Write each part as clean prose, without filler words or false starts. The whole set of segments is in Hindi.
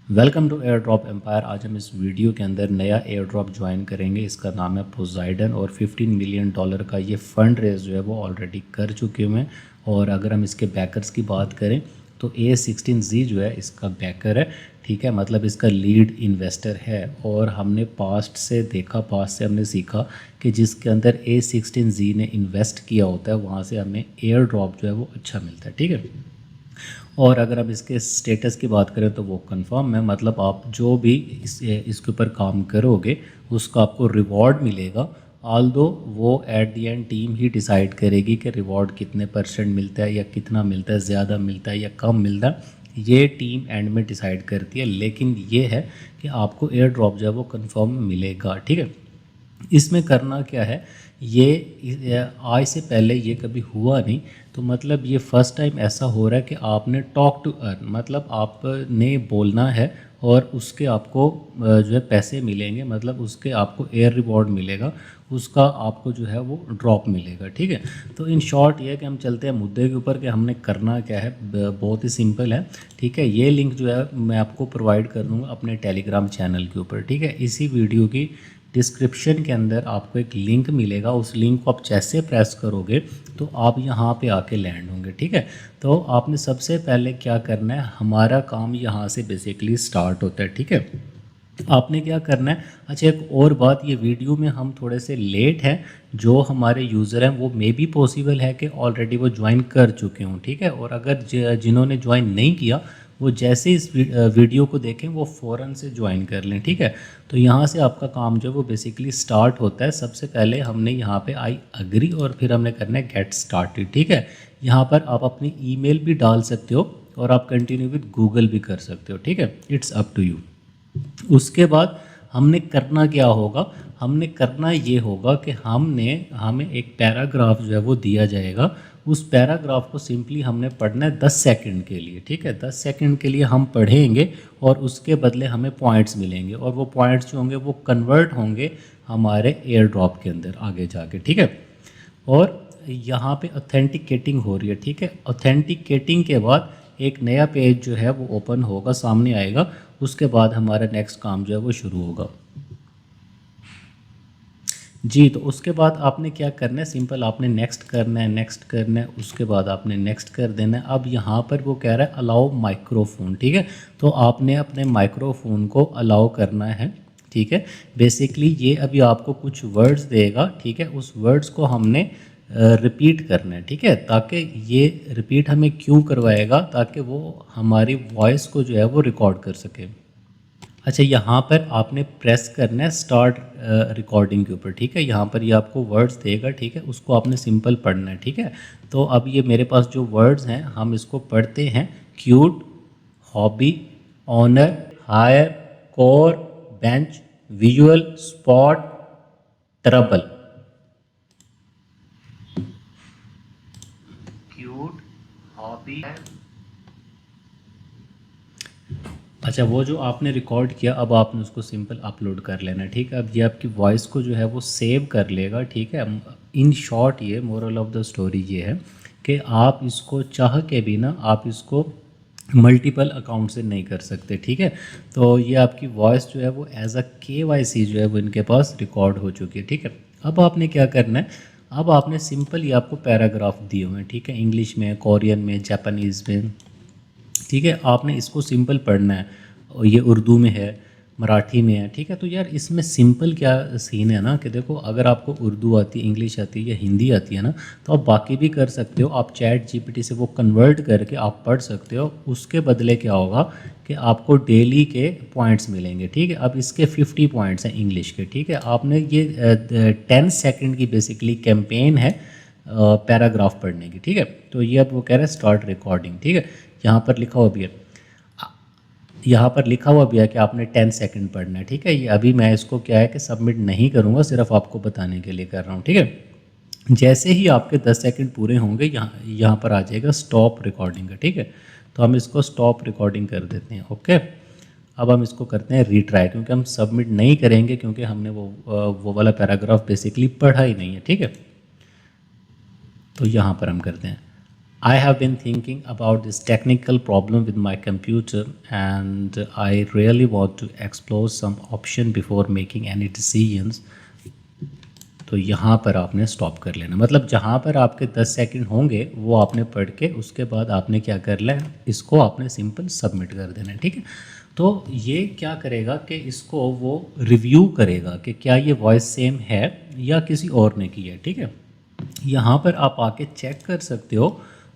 Welcome to air drop empire. आज हम इस वीडियो के अंदर नया एयर ड्रॉप ज्वाइन करेंगे। इसका नाम है पोसाइडन और $15 मिलियन का ये फंड रेज जो है वो ऑलरेडी कर चुके हुए हैं। और अगर हम इसके बैकर्स की बात करें तो A16Z जो है इसका बैकर है, ठीक है, मतलब इसका लीड इन्वेस्टर है। और हमने पास्ट से हमने सीखा कि जिसके अंदर A16Z ने इन्वेस्ट किया होता है वहाँ से हमें एयर ड्रॉप जो है वो अच्छा मिलता है, ठीक है। और अगर आप इसके स्टेटस की बात करें तो वो कंफर्म है, मतलब आप जो भी इसके ऊपर काम करोगे उसका आपको रिवॉर्ड मिलेगा। आल्दो वो at the end team he decide करेगी कि रिवॉर्ड कितने % मिलता है या कितना मिलता है, ज़्यादा मिलता है या कम मिलता है, ये टीम एंड में डिसाइड करती है। लेकिन ये है कि आपको एयर ड्रॉप जो है वो कंफर्म मिलेगा, ठीक है। इसमें करना क्या है, ये आज से पहले ये कभी हुआ नहीं, तो मतलब ये फ़र्स्ट टाइम ऐसा हो रहा है कि आपने टॉक टू अर्न, मतलब आपने बोलना है और उसके आपको जो है पैसे मिलेंगे, मतलब उसके आपको एयर रिवॉर्ड मिलेगा, उसका आपको जो है वो ड्रॉप मिलेगा, ठीक है। तो इन शॉर्ट ये है कि हम चलते हैं मुद्दे के ऊपर कि हमने करना क्या है। बहुत ही सिंपल है, ठीक है। ये लिंक जो है मैं आपको प्रोवाइड कर दूँगा अपने टेलीग्राम चैनल के ऊपर, ठीक है। इसी वीडियो की डिस्क्रिप्शन के अंदर आपको एक लिंक मिलेगा, उस लिंक को आप जैसे प्रेस करोगे तो आप यहाँ पे आके लैंड होंगे, ठीक है। तो आपने सबसे पहले क्या करना है, हमारा काम यहाँ से बेसिकली स्टार्ट होता है, ठीक है। आपने क्या करना है, अच्छा एक और बात, ये वीडियो में हम थोड़े से लेट हैं, जो हमारे यूज़र हैं वो मे बी पॉसिबल है कि ऑलरेडी वो ज्वाइन कर चुके हों, ठीक है। और अगर जिन्होंने ज्वाइन नहीं किया वो जैसे इस वीडियो को देखें वो फ़ौरन से ज्वाइन कर लें, ठीक है। तो यहाँ से आपका काम जो है वो बेसिकली स्टार्ट होता है। सबसे पहले हमने यहाँ पे आई अग्री और फिर हमने करना है गेट स्टार्टेड, ठीक है। यहाँ पर आप अपनी ईमेल भी डाल सकते हो और आप कंटिन्यू विद गूगल भी कर सकते हो, ठीक है। It's up to you. उसके बाद हमने करना क्या होगा, हमने करना ये होगा कि हमें एक पैराग्राफ जो है वो दिया जाएगा। उस पैराग्राफ को सिंपली हमने पढ़ना है 10 सेकंड के लिए, ठीक है। 10 सेकंड के लिए हम पढ़ेंगे और उसके बदले हमें पॉइंट्स मिलेंगे और वो पॉइंट्स जो होंगे वो कन्वर्ट होंगे हमारे एयर ड्रॉप के अंदर आगे जाके, ठीक है। और यहाँ पे ऑथेंटिकेटिंग हो रही है, ठीक है। ऑथेंटिकेटिंग के बाद एक नया पेज जो है वो ओपन होगा, सामने आएगा। उसके बाद हमारा नेक्स्ट काम जो है वो शुरू होगा जी। तो उसके बाद आपने क्या करना है, सिंपल आपने नेक्स्ट करना है, नेक्स्ट करना है, उसके बाद आपने नेक्स्ट कर देना है। अब यहाँ पर वो कह रहा है अलाउ माइक्रोफोन, ठीक है। तो आपने अपने माइक्रोफोन को अलाउ करना है, ठीक है। बेसिकली ये अभी आपको कुछ वर्ड्स देगा, ठीक है। उस वर्ड्स को हमने रिपीट करना है, ठीक है। ताकि ये रिपीट हमें क्यों करवाएगा, ताकि वो हमारी वॉइस को जो है वो रिकॉर्ड कर सके। अच्छा, यहाँ पर आपने प्रेस करना है स्टार्ट रिकॉर्डिंग के ऊपर, ठीक है। यहाँ पर ये आपको वर्ड्स देगा, ठीक है, उसको आपने सिंपल पढ़ना है, ठीक है। तो अब ये मेरे पास जो वर्ड्स हैं हम इसको पढ़ते हैं। Cute, hobby, honour, hire, core, bench, visual, spot, trouble. Cute, hobby. अच्छा, वो जो आपने रिकॉर्ड किया अब आपने उसको सिंपल अपलोड कर लेना, ठीक है। अब ये आपकी वॉइस को जो है वो सेव कर लेगा, ठीक है। इन शॉर्ट ये मोरल ऑफ द स्टोरी ये है कि आप इसको चाह के भी ना आप इसको मल्टीपल अकाउंट से नहीं कर सकते, ठीक है। तो ये आपकी वॉइस जो है वो एज अ KYC जो है वो इनके पास रिकॉर्ड हो चुकी है, ठीक है। अब आपने क्या करना है, अब आपने सिंपल ये आपको पैराग्राफ दिए हुए हैं, ठीक है, इंग्लिश में, कोरियन में, जापानीज़ में, ठीक है। आपने इसको सिंपल पढ़ना है और ये उर्दू में है, मराठी में है, ठीक है। तो यार इसमें सिंपल क्या सीन है ना कि देखो, अगर आपको उर्दू आती है, इंग्लिश आती है या हिंदी आती है ना, तो आप बाकी भी कर सकते हो। आप चैट GPT से वो कन्वर्ट करके आप पढ़ सकते हो। उसके बदले क्या होगा कि आपको डेली के पॉइंट्स मिलेंगे, ठीक है। अब इसके 50 पॉइंट्स हैं इंग्लिश के, ठीक है। आपने ये 10 सेकेंड की बेसिकली कैंपेन है पैराग्राफ पढ़ने की, ठीक है। तो ये अब वो कह रहे हैं स्टार्ट रिकॉर्डिंग, ठीक है। यहाँ पर लिखा हुआ भी है, यहाँ पर लिखा हुआ भी है कि आपने 10 सेकंड पढ़ना है, ठीक है। ये अभी मैं इसको क्या है कि सबमिट नहीं करूँगा, सिर्फ आपको बताने के लिए कर रहा हूँ, ठीक है। जैसे ही आपके 10 सेकंड पूरे होंगे यहाँ पर आ जाएगा स्टॉप रिकॉर्डिंग का, ठीक है। तो हम इसको स्टॉप रिकॉर्डिंग कर देते हैं, ओके। अब हम इसको करते हैं रीट्राई, क्योंकि हम सबमिट नहीं करेंगे क्योंकि हमने वो वाला पैराग्राफ बेसिकली पढ़ा ही नहीं है, ठीक है। तो यहाँ पर हम करते हैं I have been thinking about this technical problem with my computer and I really want to explore some option before making any decisions. तो यहाँ पर आपने स्टॉप कर लेना, मतलब जहाँ पर आपके 10 सेकंड होंगे वो आपने पढ़ के उसके बाद आपने क्या कर लेना, इसको आपने सिंपल सबमिट कर देना है, ठीक है। तो ये क्या करेगा कि इसको वो रिव्यू करेगा कि क्या ये वॉइस सेम है या किसी और ने की है, ठीक है। यहाँ पर आप आके चेक कर सकते हो,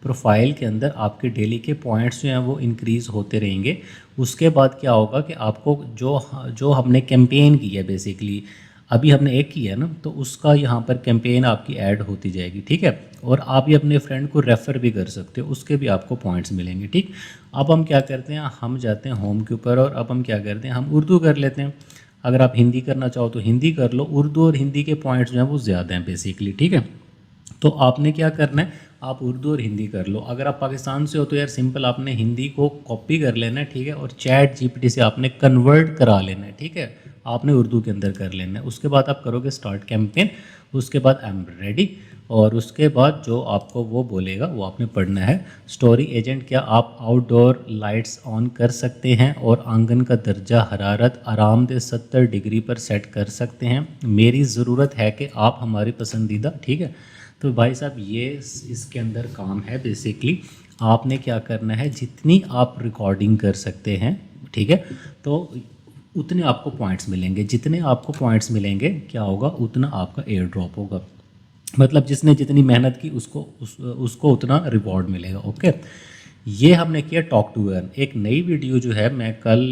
प्रोफाइल के अंदर आपके डेली के पॉइंट्स जो हैं वो इंक्रीज़ होते रहेंगे। उसके बाद क्या होगा कि आपको जो जो हमने कैंपेन की है, बेसिकली अभी हमने एक किया ना, तो उसका यहाँ पर कैंपेन आपकी ऐड होती जाएगी, ठीक है। और आप ये अपने फ्रेंड को रेफ़र भी कर सकते हो, उसके भी आपको पॉइंट्स मिलेंगे, ठीक। अब हम क्या करते हैं, हम जाते हैं होम के ऊपर और अब हम क्या करते हैं, हम उर्दू कर लेते हैं। अगर आप हिंदी करना चाहो तो हिंदी कर लो, उर्दू और हिंदी के पॉइंट्स जो हैं वो ज़्यादा हैं बेसिकली, ठीक है। तो आपने क्या करना है, आप उर्दू और हिंदी कर लो। अगर आप पाकिस्तान से हो तो यार सिंपल आपने हिंदी को कॉपी कर लेना है, ठीक है, और चैट जीपीटी से आपने कन्वर्ट करा लेना है, ठीक है। आपने उर्दू के अंदर कर लेना है। उसके बाद आप करोगे स्टार्ट कैंपेन, उसके बाद आई एम रेडी, और उसके बाद जो आपको वो बोलेगा वो आपने पढ़ना है। स्टोरी एजेंट, क्या आप आउटडोर लाइट्स ऑन कर सकते हैं और आंगन का दर्जा हरारत आरामदेह 70 डिग्री पर सेट कर सकते हैं। मेरी ज़रूरत है कि आप हमारी पसंदीदा, ठीक है। तो भाई साहब ये इसके अंदर काम है बेसिकली। आपने क्या करना है, जितनी आप रिकॉर्डिंग कर सकते हैं, ठीक है, तो उतने आपको पॉइंट्स मिलेंगे। जितने आपको पॉइंट्स मिलेंगे क्या होगा, उतना आपका एयर ड्रॉप होगा। मतलब जिसने जितनी मेहनत की उसको उतना रिवॉर्ड मिलेगा, ओके। ये हमने किया टॉक टू अर्न। एक नई वीडियो जो है मैं कल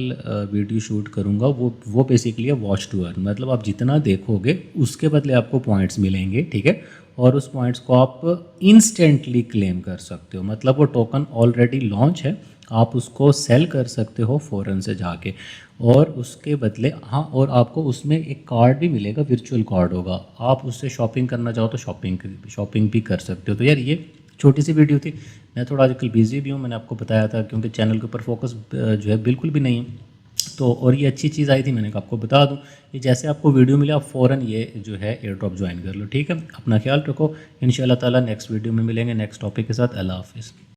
वीडियो शूट करूँगा, वो बेसिकली है वॉच टू अर्न। मतलब आप जितना देखोगे उसके बदले आपको पॉइंट्स मिलेंगे, ठीक है। और उस पॉइंट्स को आप इंस्टेंटली क्लेम कर सकते हो, मतलब वो टोकन ऑलरेडी लॉन्च है, आप उसको सेल कर सकते हो फ़ौरन से जाके। और उसके बदले हाँ, और आपको उसमें एक कार्ड भी मिलेगा, वर्चुअल कार्ड होगा, आप उससे शॉपिंग करना चाहो तो शॉपिंग भी कर सकते हो। तो यार ये छोटी सी वीडियो थी, मैं थोड़ा आजकल बिजी भी हूँ, मैंने आपको बताया था, क्योंकि चैनल के ऊपर फोकस जो है बिल्कुल भी नहीं है। तो और ये अच्छी चीज़ आई थी, मैंने कहा आपको बता दूं। ये जैसे आपको वीडियो मिले आप फ़ौरन ये जो है एयर ड्रॉप ज्वाइन कर लो, ठीक है। अपना ख्याल रखो, इंशाल्लाह ताला नेक्स्ट वीडियो में मिलेंगे नेक्स्ट टॉपिक के साथ। अल्लाह हाफिज़।